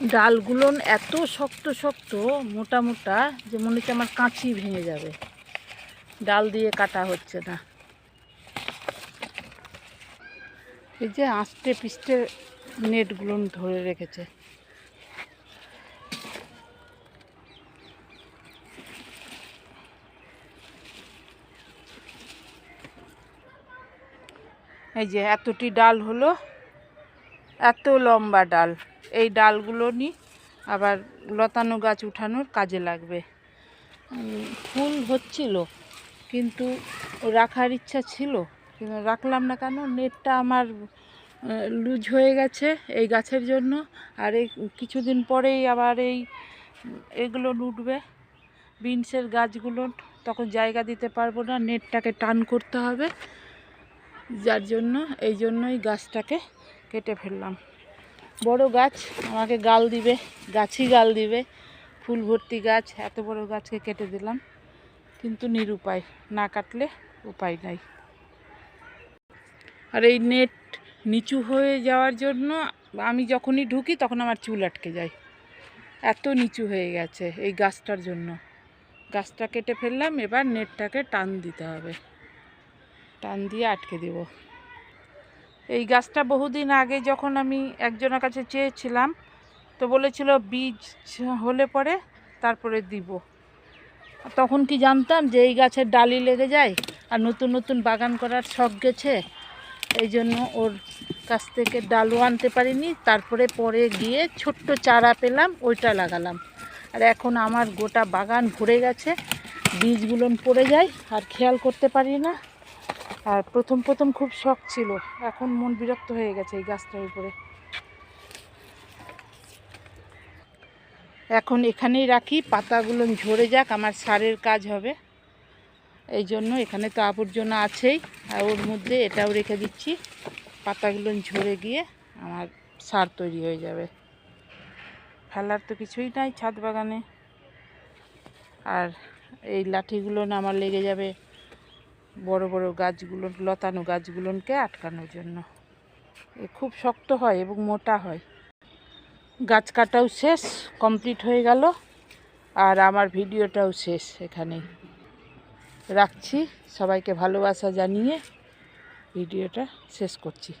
ডালগুলো এত শক্ত শক্ত মোটা মোটা যে মনে হচ্ছে আমার কাঁচি ভেঙে যাবে, ডাল দিয়ে কাটা হচ্ছে না। এই যে আস্তে পিষ্টে নেটগুলো ধরে রেখেছে। এই যে এতটি ডাল হলো, এত লম্বা ডাল। এই ডালগুলো নিয়ে আবার লতানো গাছ উঠানোর কাজে লাগবে। ফুল হচ্ছিল কিন্তু রাখার ইচ্ছা ছিল, কিন্তু রাখলাম না। কেন? নেটটা আমার লুজ হয়ে গেছে এই গাছের জন্য। আর এই কিছুদিন পরেই আবার এগুলো উঠবে, বিনসের গাছগুলো, তখন জায়গা দিতে পারবো না, নেটটাকে টান করতে হবে। যার জন্য এই জন্যই গাছটাকে কেটে ফেললাম। বড় গাছ আমাকে গাল দিবে, গাছই গাল দিবে। ফুল ভর্তি গাছ, এত বড় গাছকে কেটে দিলাম, কিন্তু নিরুপায়, না কাটলে উপায় নাই। আর এই নেট নিচু হয়ে যাওয়ার জন্য আমি যখনই ঢুকি তখন আমার চুল আটকে যায়, এত নিচু হয়ে গেছে এই গাছটার জন্য। গাছটা কেটে ফেললাম, এবার নেটটাকে টান দিতে হবে, টান দিয়ে আটকে দেব। এই গাছটা বহুদিন আগে যখন আমি একজনের কাছে চেয়েছিলাম, তো বলেছিল বীজ হলে পরে তারপরে দিব। তখন কি জানতাম যে এই গাছের ডালি লেগে যায়, আর নতুন নতুন বাগান করার শখ গেছে, এই জন্য ওর কাছ থেকে ডালও আনতে পারিনি। তারপরে পরে গিয়ে ছোট্ট চারা পেলাম, ওইটা লাগালাম। আর এখন আমার গোটা বাগান ভরে গেছে, বীজগুলো পড়ে যায় আর খেয়াল করতে পারি না। আর প্রথম প্রথম খুব শখ ছিল, এখন মন বিরক্ত হয়ে গেছে এই গাছটার উপরে। এখন এখানেই রাখি, পাতাগুলো ঝরে যাক, আমার সারের কাজ হবে। এই জন্য এখানে তো আবর্জনা আছেই, আর ওর মধ্যে এটাও রেখে দিচ্ছি। পাতাগুলো ঝরে গিয়ে আমার সার তৈরি হয়ে যাবে। ফেলার তো কিছুই নাই ছাদ বাগানে। আর এই লাঠিগুলো না আমার লেগে যাবে বড় বড় গাছগুলো, লতানো গাছগুলোকে আটকানোর জন্য। এ খুব শক্ত হয় এবং মোটা হয়। গাছ কাটাও শেষ, কমপ্লিট হয়ে গেল। আর আমার ভিডিওটাও শেষ, এখানেই রাখছি। সবাইকে ভালোবাসা জানিয়ে ভিডিওটা শেষ করছি।